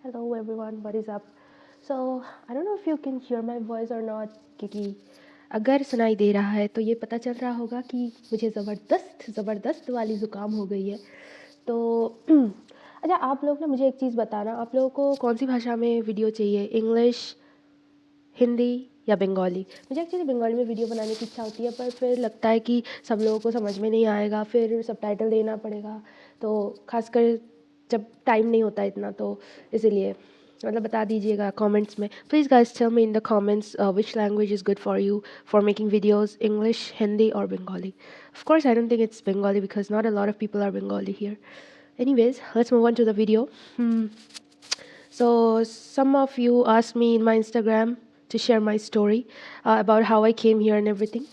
Hello everyone, what is up? So, I don't know if you can hear my voice or not क्योंकि अगर सुनाई दे रहा है तो ये पता चल रहा होगा कि मुझे ज़बरदस्त वाली ज़ुकाम हो गई है। तो अच्छा आप लोग ना मुझे एक चीज़ बताना, आप लोगों को कौन सी भाषा में वीडियो चाहिए, इंग्लिश, हिंदी या बंगाली? मुझे एक्चुअली बंगाली में वीडियो बनाने की इच्छा होती है पर फिर लगता है कि सब लोगों को समझ में नहीं आएगा, फिर सबटाइटल देना पड़ेगा। तो खासकर जब टाइम नहीं होता इतना, तो इसीलिए मतलब बता दीजिएगा कमेंट्स में। Please guys tell me in the comments which language is good for you for making videos, English, Hindi और Bengali. Of course, I don't think it's Bengali because not a lot of people are Bengali here. Anyways, let's move on to the video. So some of you asked me in my Instagram to share my story about how I came here and everything.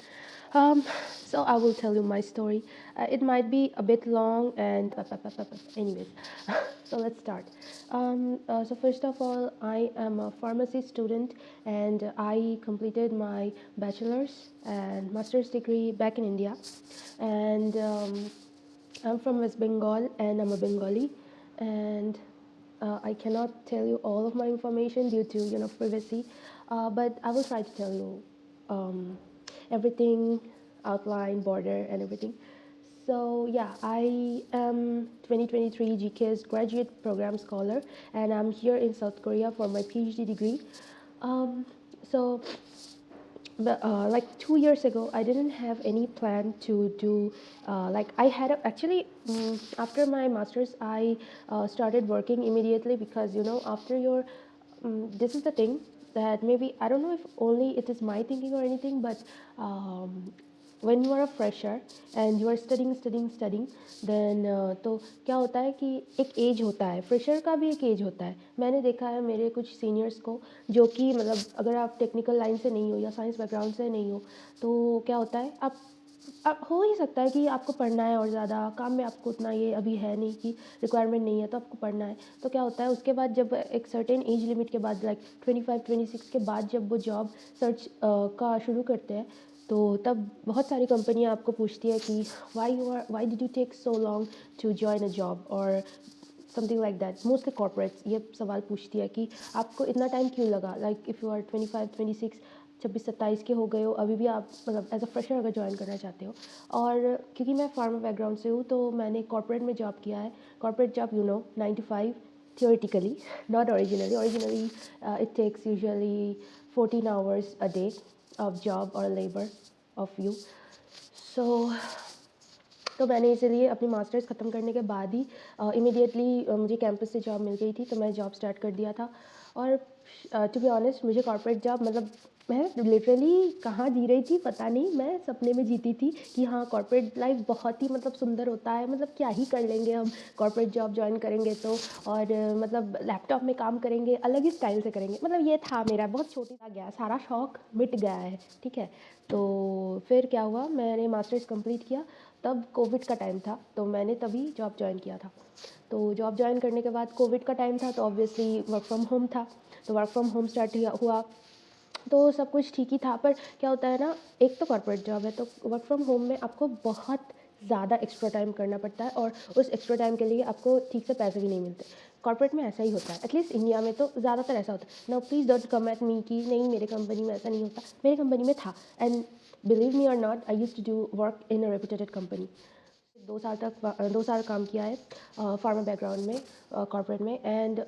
Um, so I will tell you my story. It might be a bit long and anyways. So let's start. So first of all, I am a pharmacy student and I completed my bachelor's and master's degree back in India. And I'm from West Bengal and I'm a Bengali. And I cannot tell you all of my information due to privacy, but I will try to tell you everything, outline, border, and everything. So yeah, I am 2023 GK's graduate program scholar, and I'm here in South Korea for my PhD degree. So but like 2 years ago I didn't have any plan to do like I had actually after my master's I started working immediately because after your this is the thing that maybe I don't know if only it is my thinking or anything, but when you are a fresher and you are studying then तो क्या होता है कि एक as होता है, fresher का भी एक एज होता है. मैंने देखा है मेरे कुछ सीनियर्स को जो कि मतलब अगर आप टेक्निकल लाइन से नहीं हो या साइंस बैकग्राउंड से नहीं हो तो क्या होता है आप हो ही सकता है कि आपको पढ़ना है और ज़्यादा काम में आपको उतना ये अभी है नहीं कि रिक्वायरमेंट नहीं है तो आपको पढ़ना है. तो क्या होता है उसके बाद जब एक सर्टेन एज लिमिट के बाद लाइक 25-26 के बाद जब वो जॉब सर्च का शुरू करते हैं तो तब बहुत सारी कंपनियां आपको पूछती है कि why did you take so long to join a job और something like that. Mostly corporates ये सवाल पूछती है कि आपको इतना टाइम क्यों लगा, लाइक इफ़ यू आर 25-26 26-27 के हो गए हो अभी भी आप मतलब एज अ फ्रेशर अगर ज्वाइन करना चाहते हो. और क्योंकि मैं फार्मा बैकग्राउंड से हूँ तो मैंने कॉर्पोरेट में जॉब किया है. Corporate job 9 to 5 theoretically, not originally it takes usually 14 hours a day of job or labor of you. So तो मैंने इसीलिए अपनी मास्टर्स ख़त्म करने के बाद ही इमीडिएटली मुझे कैंपस से जॉब मिल गई थी तो मैं जॉब स्टार्ट कर दिया था. और टू बी ऑनेस्ट मुझे कॉर्पोरेट जॉब मतलब मैं लिटरली कहाँ जी रही थी पता नहीं, मैं सपने में जीती थी कि हाँ कॉर्पोरेट लाइफ बहुत ही मतलब सुंदर होता है, मतलब क्या ही कर लेंगे हम कॉर्पोरेट जॉब ज्वाइन करेंगे तो. और मतलब लैपटॉप में काम करेंगे, अलग ही स्टाइल से करेंगे, मतलब ये था मेरा बहुत छोटी सा गया, सारा शौक मिट गया है. ठीक है, तो फिर क्या हुआ मैंने मास्टर्स कंप्लीट किया तब कोविड का टाइम था तो मैंने तभी जॉब ज्वाइन किया था. तो जॉब ज्वाइन करने के बाद कोविड का टाइम था तो ऑब्वियसली वर्क फ्रॉम होम था, तो वर्क फ्रॉम होम स्टार्ट हुआ तो सब कुछ ठीक ही था. पर क्या होता है ना, एक तो कॉर्पोरेट जॉब है तो वर्क फ्रॉम होम में आपको बहुत ज़्यादा एक्स्ट्रा टाइम करना पड़ता है और उस एक्स्ट्रा टाइम के लिए आपको ठीक से पैसे भी नहीं मिलते. कॉर्पोरेट में ऐसा ही होता है, एटलीस्ट इंडिया में तो ज़्यादातर ऐसा होता है. Now please don't come at me कि नहीं मेरे कंपनी में ऐसा नहीं होता, मेरे कंपनी में था. एंड बिलीव मी और not I used to do work in a reputed company. 2 साल काम किया है फार्मा बैकग्राउंड में कॉर्पोरेट में. एंड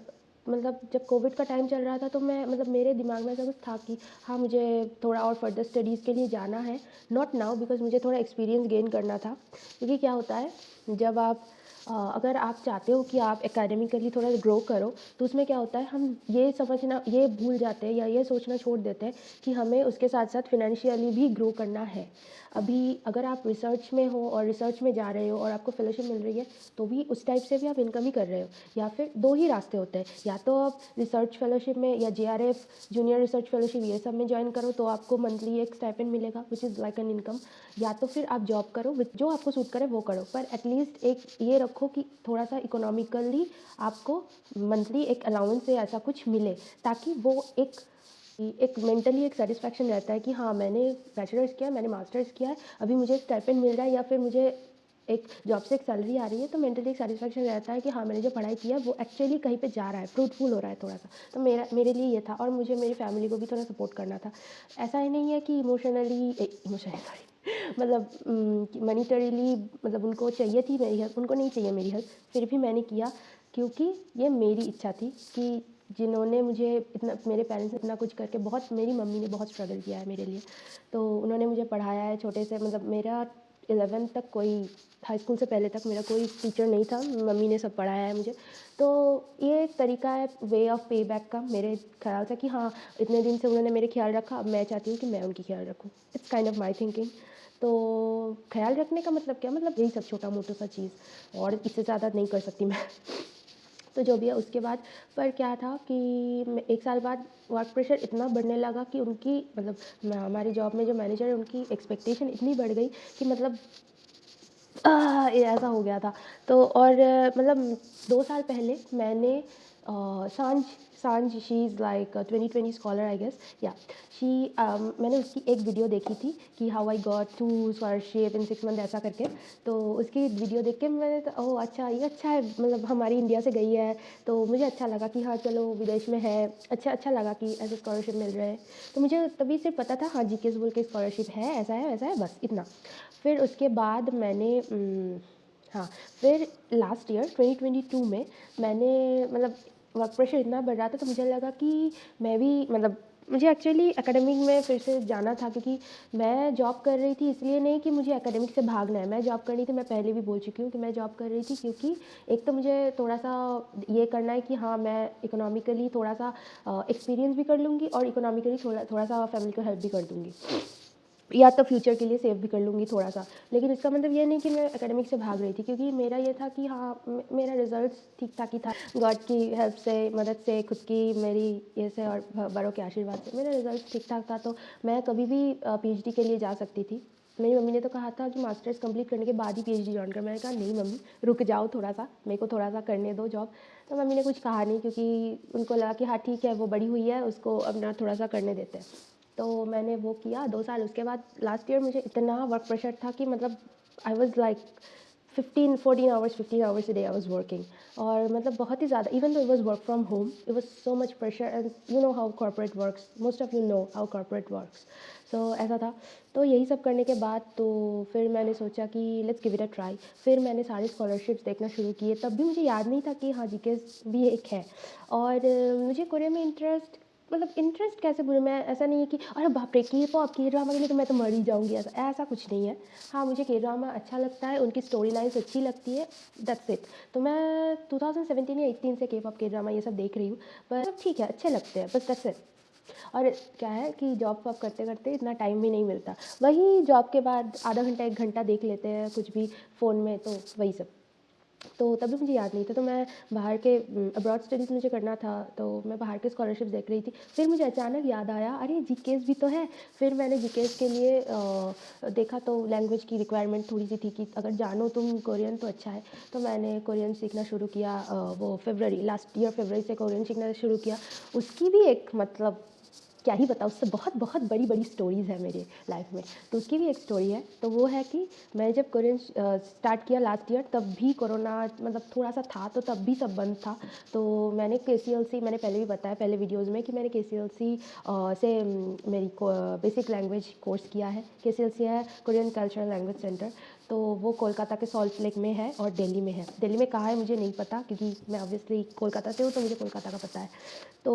मतलब जब कोविड का टाइम चल रहा था तो मैं मतलब मेरे दिमाग में ऐसा कुछ था कि हाँ मुझे थोड़ा और फर्दर स्टडीज़ के लिए जाना है. नॉट नाउ बिकॉज मुझे थोड़ा एक्सपीरियंस गेन करना था. क्योंकि क्या होता है जब आप अगर आप चाहते हो कि आप एकेडमिकली थोड़ा ग्रो करो तो उसमें क्या होता है हम ये भूल जाते हैं या ये सोचना छोड़ देते हैं कि हमें उसके साथ साथ फिनेंशियली भी ग्रो करना है. अभी अगर आप रिसर्च में हो और रिसर्च में जा रहे हो और आपको फेलोशिप मिल रही है तो भी उस टाइप से भी आप इनकम ही कर रहे हो. या फिर दो ही रास्ते होते हैं, या तो आप रिसर्च फेलोशिप में या JRF जूनियर रिसर्च फेलोशिप ये सब में ज्वाइन करो तो आपको मंथली एक स्टाइपेंड मिलेगा which is like an income. या तो फिर आप जॉब करो जो आपको सूट करे वो करो, पर एटलीस्ट एक ये रखो कि थोड़ा सा इकोनॉमिकली आपको मंथली एक अलाउंस या ऐसा कुछ मिले ताकि वो एक मेंटली एक सेटिस्फैक्शन रहता है कि हाँ मैंने बैचलर्स किया, मैंने मास्टर्स किया है, अभी मुझे स्टाइपेंड मिल रहा है या फिर मुझे एक जॉब से एक सैलरी आ रही है तो मेंटली एक सेटिस्फेक्शन रहता है कि हाँ मैंने जो पढ़ाई किया वो एक्चुअली कहीं पे जा रहा है, फ्रूटफुल हो रहा है थोड़ा सा। तो मेरे लिए ये था, और मुझे मेरी फैमिली को भी थोड़ा सपोर्ट करना था। ऐसा ही नहीं है कि इमोशनली सॉरी मतलब मनीटरीली मतलब उनको चाहिए थी मेरी हेल्प, उनको नहीं चाहिए मेरी हेल्प, फिर भी मैंने किया क्योंकि ये मेरी इच्छा थी कि जिन्होंने मुझे इतना, मेरे पेरेंट्स इतना कुछ करके, बहुत मेरी मम्मी ने बहुत स्ट्रगल किया है मेरे लिए, तो उन्होंने मुझे पढ़ाया है छोटे से, मतलब मेरा 11th तक कोई, हाई स्कूल से पहले तक मेरा कोई टीचर नहीं था, मम्मी ने सब पढ़ाया है मुझे। तो ये एक तरीका है वे ऑफ पे बैक का मेरे ख्याल से कि हाँ इतने दिन से उन्होंने मेरे ख्याल रखा, अब मैं चाहती हूँ कि मैं उनकी ख्याल रखूँ। It's kind of my thinking. तो ख्याल रखने का मतलब क्या, मतलब यही सब छोटा मोटा सा चीज़, और इससे ज़्यादा नहीं कर सकती मैं। तो जो भी है उसके बाद, पर क्या था कि एक साल बाद वर्क प्रेशर इतना बढ़ने लगा कि उनकी मतलब हमारी जॉब में जो मैनेजर है उनकी एक्सपेक्टेशन इतनी बढ़ गई कि मतलब ये ऐसा हो गया था। तो और मतलब 2 साल पहले मैंने Sanjh Sanjh she is like 2020 scholar I guess, या शी मैंने उसकी एक वीडियो देखी थी कि how I got 2 scholarship in 6 month ऐसा करके। तो उसकी वीडियो देख के मैंने तो ओह अच्छा, ये अच्छा है, मतलब हमारी इंडिया से गई है, तो मुझे अच्छा लगा कि हाँ चलो विदेश में है, अच्छा लगा कि ऐसे स्कॉलरशिप मिल रहे हैं। तो मुझे तभी सिर्फ पता था हाँ जीकेएस बोल के स्कॉलरशिप है, ऐसा है वैसा है, बस इतना। फिर उसके बाद मैंने हाँ, फिर लास्ट ईयर 2022 में मैंने मतलब वर्क प्रेशर इतना बढ़ रहा था, तो मुझे लगा कि मैं भी मतलब मुझे एक्चुअली एकेडमिक में फिर से जाना था, क्योंकि मैं जॉब कर रही थी इसलिए नहीं कि मुझे एकेडमिक से भागना है। मैं जॉब करनी थी, मैं पहले भी बोल चुकी हूँ कि मैं जॉब कर रही थी क्योंकि एक तो मुझे थोड़ा सा ये करना है कि हाँ मैं इकोनॉमिकली थोड़ा सा एक्सपीरियंस भी कर लूँगी, और इकोनॉमिकली थोड़ा सा फैमिली को हेल्प भी कर दूँगी, या तो फ्यूचर के लिए सेव भी कर लूँगी थोड़ा सा। लेकिन इसका मतलब ये नहीं कि मैं एकेडमिक से भाग रही थी, क्योंकि मेरा ये था कि हाँ मेरा रिजल्ट ठीक ठाक ही था, गॉड की हेल्प से, मदद से, खुद की मेरी ये से और बड़ों के आशीर्वाद से मेरा रिजल्ट ठीक ठाक था। तो मैं कभी भी पीएचडी के लिए जा सकती थी। मेरी मम्मी ने तो कहा था कि मास्टर्स कंप्लीट करने के बाद ही पीएचडी ज्वाइन कर। मैंने कहा नहीं मम्मी, रुक जाओ थोड़ा सा, मेरे को थोड़ा सा करने दो जॉब। तो मम्मी ने कुछ कहा नहीं, क्योंकि उनको लगा कि हाँ ठीक है वो बड़ी हुई है, उसको अपना थोड़ा सा करने देते हैं। तो मैंने वो किया 2 साल। उसके बाद लास्ट ईयर मुझे इतना वर्क प्रेशर था कि मतलब I was like 15 hours a day I was working, और मतलब बहुत ही ज़्यादा, even though it was work from home, it was so much pressure, and you know how corporate works, most of you know how corporate works. So ऐसा था। तो यही सब करने के बाद तो फिर मैंने सोचा कि let's give it a try. फिर मैंने सारे स्कॉलरशिप्स देखना शुरू किए, तब भी मुझे याद नहीं था कि हाँ जीकेएस भी एक है। और मुझे कोरिया में इंटरेस्ट, मतलब इंटरेस्ट कैसे बोलूँ मैं, ऐसा नहीं है कि अरे बाप रे के पॉप के ड्रामा के लिए तो मैं तो मर ही जाऊँगी, ऐसा कुछ नहीं है। हाँ मुझे के ड्रामा अच्छा लगता है, उनकी स्टोरी लाइन्स अच्छी लगती है, दैट्स इट। तो मैं 2017 या 18 से के पॉप के ड्रामा ये सब देख रही हूँ, पर ठीक है अच्छे लगते हैं, बस दैट्स इट। और क्या है कि जॉब वॉब करते करते इतना टाइम भी नहीं मिलता, वही जॉब के बाद आधा घंटा 1 घंटा देख लेते हैं कुछ भी फ़ोन में, तो वही सब। तो तभी मुझे याद नहीं था, तो मैं बाहर के अब्रॉड स्टडीज़ मुझे करना था, तो मैं बाहर के स्कॉलरशिप देख रही थी। फिर मुझे अचानक याद आया अरे जीकेएस भी तो है। फिर मैंने जीकेएस के लिए देखा, तो लैंग्वेज की रिक्वायरमेंट थोड़ी सी थी कि अगर जानो तुम कोरियन तो अच्छा है। तो मैंने कोरियन सीखना शुरू किया, वो लास्ट ईयर फरवरी से कोरियन सीखना शुरू किया। उसकी भी एक मतलब क्या ही बताऊँ, उससे बहुत बहुत बड़ी बड़ी स्टोरीज़ है मेरे लाइफ में। तो उसकी भी एक स्टोरी है, तो वो है कि मैं जब कोरियन स्टार्ट किया लास्ट ईयर, तब भी कोरोना मतलब थोड़ा सा था, तो तब भी सब बंद था। तो मैंने केसीएलसी, मैंने पहले भी बताया पहले वीडियोज़ में कि मैंने केसीएलसी से मेरी बेसिक लैंग्वेज कोर्स किया है। केसीएलसी है कोरियन कल्चरल लैंग्वेज सेंटर, तो वो कोलकाता के सॉल्ट लेक में है और दिल्ली में है। दिल्ली में कहाँ है मुझे नहीं पता, क्योंकि मैं ऑब्वियसली कोलकाता से हूँ, तो मुझे कोलकाता का पता है। तो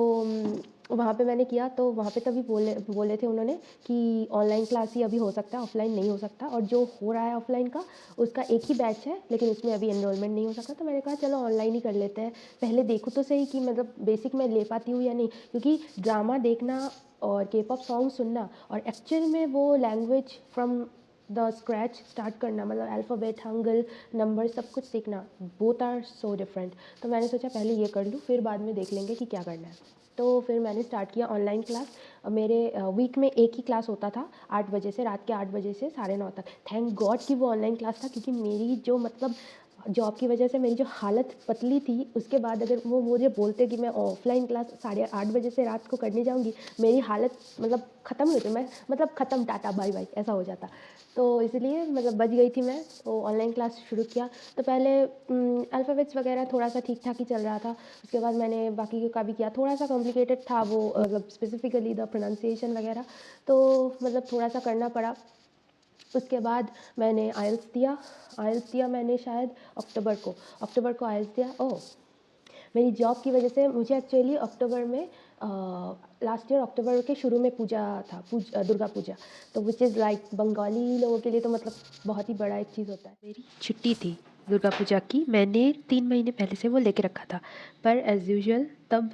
वहाँ पे मैंने किया, तो वहाँ पे तभी बोले थे उन्होंने कि ऑनलाइन क्लास ही अभी हो सकता है, ऑफलाइन नहीं हो सकता, और जो हो रहा है ऑफलाइन का उसका एक ही बैच है, लेकिन उसमें अभी एनरोलमेंट नहीं हो सकता। तो मैंने कहा चलो ऑनलाइन ही कर लेते हैं, पहले देखो तो सही कि मतलब बेसिक मैं ले पाती हूँ या नहीं, क्योंकि ड्रामा देखना और के पॉप सॉन्ग सुनना और एक्चुअल में वो language from the scratch start करना, मतलब अल्फ़ाबेट, हंगल, नंबर सब कुछ सीखना, बोथ आर सो डिफरेंट। तो मैंने सोचा पहले ये कर लूँ, फिर बाद में देख लेंगे कि क्या करना है। तो फिर मैंने स्टार्ट किया ऑनलाइन क्लास। मेरे वीक में एक ही क्लास होता था, 8 बजे से, रात के 8 बजे से 9:30 तक। थैंक गॉड कि वो ऑनलाइन क्लास था, क्योंकि मेरी जो मतलब जॉब की वजह से मेरी जो हालत पतली थी, उसके बाद अगर वो मुझे बोलते कि मैं ऑफलाइन क्लास 8:30 बजे से रात को करने जाऊंगी, मेरी हालत मतलब ख़त्म हो जाती, मैं मतलब ख़त्म, टाटा बाय बाय ऐसा हो जाता। तो इसलिए मतलब बच गई थी मैं, तो ऑनलाइन क्लास शुरू किया। तो पहले अल्फ़ाबेट्स वगैरह थोड़ा सा ठीक ठाक ही चल रहा था। उसके बाद मैंने बाकी का भी किया, थोड़ा सा कॉम्प्लिकेटेड था वो, मतलब स्पेसिफिकली द प्रोनाउंसिएशन वगैरह, तो मतलब थोड़ा सा करना पड़ा। उसके बाद मैंने आइल्स दिया मैंने शायद अक्टूबर को आइल्स दिया। ओह, मेरी जॉब की वजह से मुझे एक्चुअली अक्टूबर में लास्ट ईयर अक्टूबर के शुरू में पूजा था, दुर्गा पूजा, तो विच इज़ लाइक बंगाली लोगों के लिए तो मतलब बहुत ही बड़ा एक चीज़ होता है। मेरी छुट्टी थी दुर्गा पूजा की, मैंने 3 महीने पहले से वो लेके रखा था, पर एज़ यूजुअल तब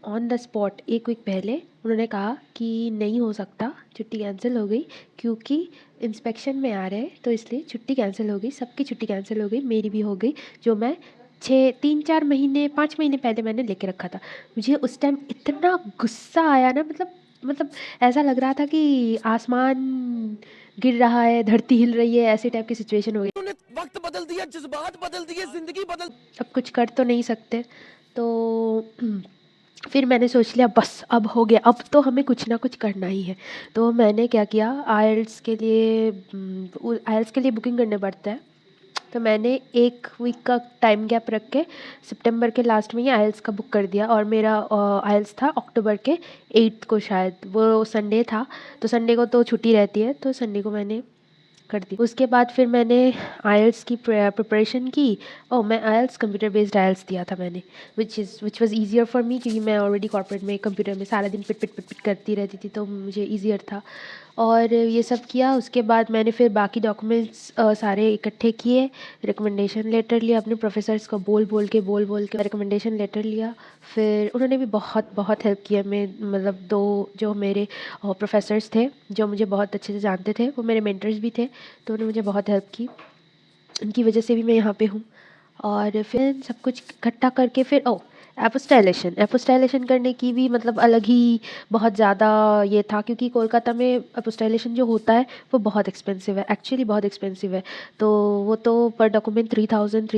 ऑन द स्पॉट एक वीक पहले उन्होंने कहा कि नहीं हो सकता, छुट्टी कैंसिल हो गई, क्योंकि इंस्पेक्शन में आ रहे हैं, तो इसलिए छुट्टी कैंसिल हो गई, सबकी छुट्टी कैंसिल हो गई, मेरी भी हो गई, जो मैं 5 महीने पहले मैंने लेके रखा था। मुझे उस टाइम इतना गुस्सा आया ना, मतलब ऐसा लग रहा था कि आसमान गिर रहा है, धरती हिल रही है, ऐसे टाइप की सिचुएशन हो गई। उन्होंने वक्त बदल दिया, जज्बात बदल दिए, जिंदगी बदल, अब कुछ कर तो नहीं सकते। तो फिर मैंने सोच लिया बस अब हो गया, अब तो हमें कुछ ना कुछ करना ही है। तो मैंने क्या किया, आइल्स के लिए बुकिंग करने पड़ता है। तो मैंने 1 वीक का टाइम गैप रख के सितंबर के लास्ट में ही आइल्स का बुक कर दिया, और मेरा आइल्स था अक्टूबर के 8 को, शायद वो संडे था, तो संडे को तो छुट्टी रहती है, तो संडे को मैंने कर दी। उसके बाद फिर मैंने आइल्स की प्रिपरेशन की। मैं आइल्स कंप्यूटर बेस्ड आइल्स दिया था मैंने, which was easier for me, क्योंकि मैं ऑलरेडी कॉर्पोरेट में कंप्यूटर में सारा दिन पिट पिट पिट पिट करती रहती थी, तो मुझे ईजियर था। और ये सब किया, उसके बाद मैंने फिर बाकी डॉक्यूमेंट्स सारे इकट्ठे किए, रिकमेंडेशन लेटर लिया, अपने प्रोफेसर्स को बोल बोल के रिकमेंडेशन लेटर लिया। फिर उन्होंने भी बहुत बहुत हेल्प किया, मैं मतलब 2 जो मेरे प्रोफेसर्स थे जो मुझे बहुत अच्छे से जानते थे, वो मेरे मेंटर्स भी थे, तो उन्होंने मुझे बहुत हेल्प की, उनकी वजह से भी मैं यहाँ पे हूँ। और फिर सब कुछ इकट्ठा करके फिर एपोस्टाइलेशन करने की भी मतलब अलग ही बहुत ज़्यादा ये था, क्योंकि कोलकाता में एपोस्टाइलेशन जो होता है वो बहुत एक्सपेंसिव है, एक्चुअली बहुत एक्सपेंसिव है। तो वो तो पर डॉक्यूमेंट 3,500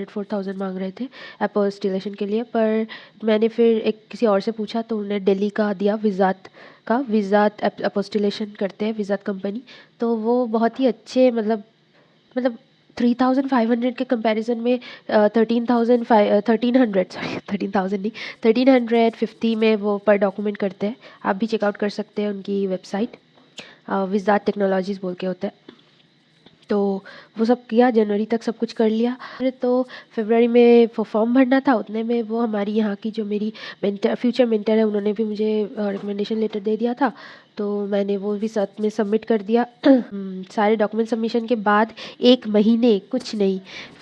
4,000 मांग रहे थे एपोस्टाइलेशन के लिए। पर मैंने फिर एक किसी और से पूछा, तो उन्होंने दिल्ली का दिया, विज़ात एपोस्टाइलेशन करते हैं, विज़ात कंपनी। तो वो बहुत ही अच्छे मतलब 3,500 के कंपैरिजन में 13,000 सॉरी 13,000 नहीं, 1,350 में वो पर डॉक्यूमेंट करते हैं। आप भी चेकआउट कर सकते हैं उनकी वेबसाइट, विज़ात टेक्नोलॉजीज़ बोल के होता है। तो वो सब किया, जनवरी तक सब कुछ कर लिया। फिर तो फरवरी में वो फॉर्म भरना था, उतने में वो हमारी यहाँ की जो मेरी फ्यूचर मेंटर है, उन्होंने भी मुझे रिकमेंडेशन लेटर दे दिया था, तो मैंने वो भी साथ में सबमिट कर दिया। सारे डॉक्यूमेंट सबमिशन के बाद 1 महीने कुछ नहीं,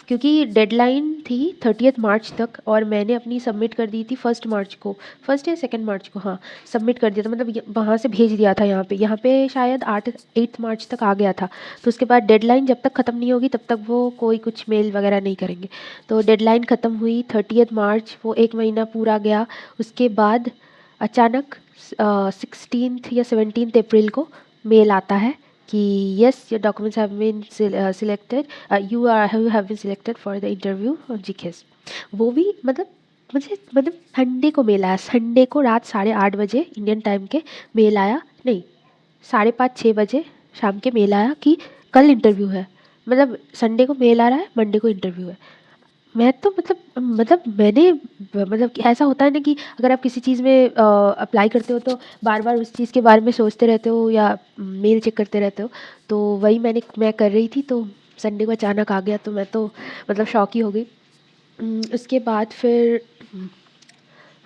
क्योंकि डेडलाइन थी 30 मार्च तक, और मैंने अपनी सबमिट कर दी थी 1 मार्च को, 1 या 2 मार्च को, हाँ सबमिट कर दिया था, मतलब वहाँ से भेज दिया था यहाँ पे शायद 8 मार्च तक आ गया था। तो उसके बाद डेडलाइन जब तक ख़त्म नहीं होगी तब तक वो कोई कुछ मेल वगैरह नहीं करेंगे। तो डेडलाइन ख़त्म हुई 30 मार्च, वो 1 महीना पूरा गया। उसके बाद अचानक 16 या 17 अप्रैल को मेल आता है कि yes your documents have been selected, you have been selected for the interview GKS. वो भी मतलब संडे को मेल आया, संडे को रात 8:30 बजे इंडियन टाइम के मेल आया, नहीं 5:30 6 बजे शाम के मेल आया कि कल इंटरव्यू है। मतलब संडे को मेल आ रहा है, मंडे को इंटरव्यू है। मैं तो मैंने मतलब कि ऐसा होता है ना कि अगर आप किसी चीज़ में अप्लाई करते हो तो बार बार उस चीज़ के बारे में सोचते रहते हो या मेल चेक करते रहते हो, तो वही मैं कर रही थी। तो संडे को अचानक आ गया, तो मैं तो मतलब शॉक ही हो गई। उसके बाद फिर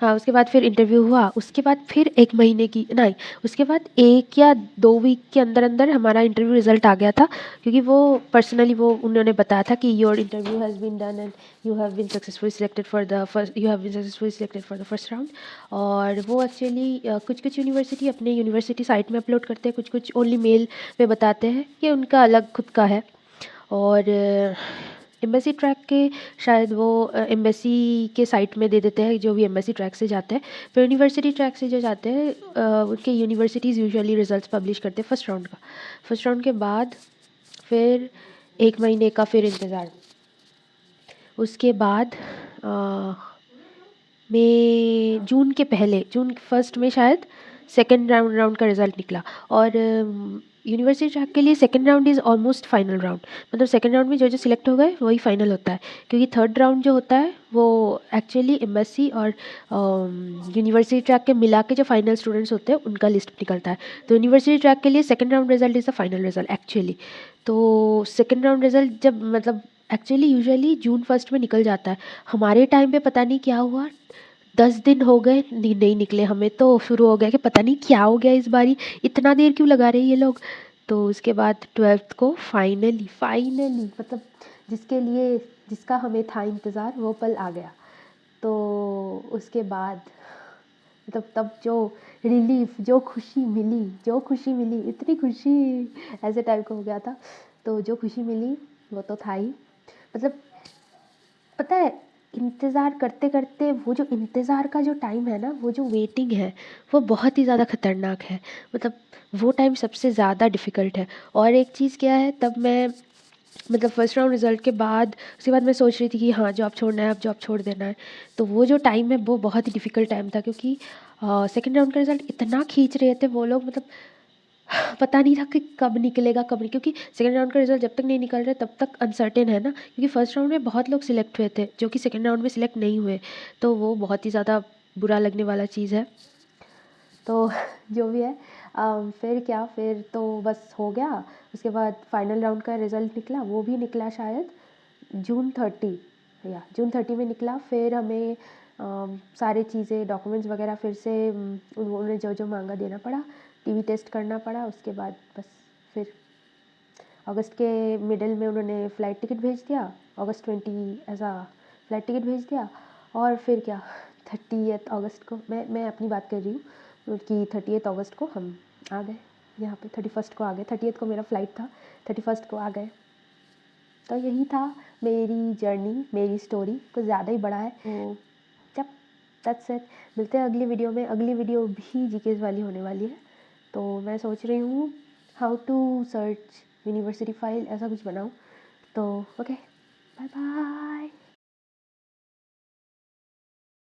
हाँ, उसके बाद फिर इंटरव्यू हुआ, उसके बाद फिर 1 महीने की नहीं, उसके बाद 1 या 2 वीक के अंदर अंदर हमारा इंटरव्यू रिजल्ट आ गया था, क्योंकि वो पर्सनली वो उन्होंने बताया था कि your interview has been done and you have been successfully selected for the first round. और वो एक्चुअली कुछ कुछ यूनिवर्सिटी अपने यूनिवर्सिटी साइट में अपलोड करते हैं, कुछ कुछ ओनली मेल पे बताते हैं, कि उनका अलग खुद का है। और एम्बेसी ट्रैक के शायद वो एम्बेसी के साइट में दे देते हैं, जो भी एम्बेसी ट्रैक से जाते हैं। फिर यूनिवर्सिटी ट्रैक से जो जाते हैं उनके यूनिवर्सिटीज़ यूजुअली रिजल्ट्स पब्लिश करते हैं फर्स्ट राउंड के बाद। फिर 1 महीने का फिर इंतज़ार, उसके बाद में जून के पहले, जून फर्स्ट में शायद सेकेंड राउंड का रिज़ल्ट निकला। और यूनिवर्सिटी ट्रैक के लिए second round is almost final round, मतलब सेकेंड राउंड में जो जो सिलेक्ट हो गए वही फाइनल होता है, क्योंकि थर्ड राउंड जो होता है वो एक्चुअली एमएससी और यूनिवर्सिटी ट्रैक के मिला के जो फाइनल स्टूडेंट्स होते हैं उनका लिस्ट निकलता है। तो यूनिवर्सिटी ट्रैक के लिए second round result is the final result actually. तो सेकेंड राउंड रिजल्ट जब मतलब एक्चुअली यूजुअली जून फर्स्ट में निकल जाता है, हमारे टाइम पे पता नहीं क्या हुआ, 10 दिन हो गए नहीं निकले। हमें तो शुरू हो गया कि पता नहीं क्या हो गया इस बारी, इतना देर क्यों लगा रहे हैं ये लोग। तो उसके बाद ट्वेल्थ को फाइनली फाइनली मतलब जिसके लिए जिसका हमें था इंतज़ार वो पल आ गया। तो उसके बाद मतलब तब जो रिलीफ, जो खुशी मिली इतनी खुशी ऐसे टाइप का हो गया था। तो जो खुशी मिली वो तो था ही, मतलब पता है इंतज़ार करते करते वो जो इंतज़ार का जो टाइम है ना, वो जो वेटिंग है वो बहुत ही ज़्यादा ख़तरनाक है। मतलब वो टाइम सबसे ज़्यादा डिफ़िकल्ट है। और एक चीज़ क्या है, तब मैं मतलब फर्स्ट राउंड रिज़ल्ट के बाद उसके बाद मैं सोच रही थी कि हाँ जॉब छोड़ना है, अब जॉब छोड़ देना है। तो वो जो टाइम है वो बहुत ही डिफ़िकल्ट टाइम था, क्योंकि सेकेंड राउंड का रिज़ल्ट इतना खींच रहे थे वो लोग, मतलब पता नहीं था कि कब निकलेगा कब नहीं, क्योंकि सेकेंड राउंड का रिजल्ट जब तक नहीं निकल रहा तब तक अनसर्टेन है ना, क्योंकि फर्स्ट राउंड में बहुत लोग सिलेक्ट हुए थे जो कि सेकेंड राउंड में सिलेक्ट नहीं हुए। तो वो बहुत ही ज़्यादा बुरा लगने वाला चीज़ है। तो जो भी है फिर क्या, फिर तो बस हो गया। उसके बाद फाइनल राउंड का रिज़ल्ट निकला, वो भी निकला शायद जून 30 या जून 30 में निकला। फिर हमें सारी चीज़ें डॉक्यूमेंट्स वगैरह फिर से उन्होंने जो जो मांगा देना पड़ा, टीवी टेस्ट करना पड़ा। उसके बाद बस फिर अगस्त के मिडल में उन्होंने फ़्लाइट टिकट भेज दिया, अगस्त 20 ऐसा फ़्लाइट टिकट भेज दिया। और फिर क्या 30 अगस्त को, मैं अपनी बात कर रही हूँ कि 30 अगस्त को हम आ गए यहाँ पे, 31 को आ गए, 30 को मेरा फ़्लाइट था, 31 को आ गए। तो यही था मेरी जर्नी, मेरी स्टोरी, कुछ ज़्यादा ही बड़ा है। तो जब दैट्स इट, मिलते हैं अगली वीडियो में। अगली वीडियो भी जीकेस वाली होने वाली है। तो मैं सोच रही हूँ how to search university file ऐसा कुछ बनाऊँ। तो ओके, बाय बाय।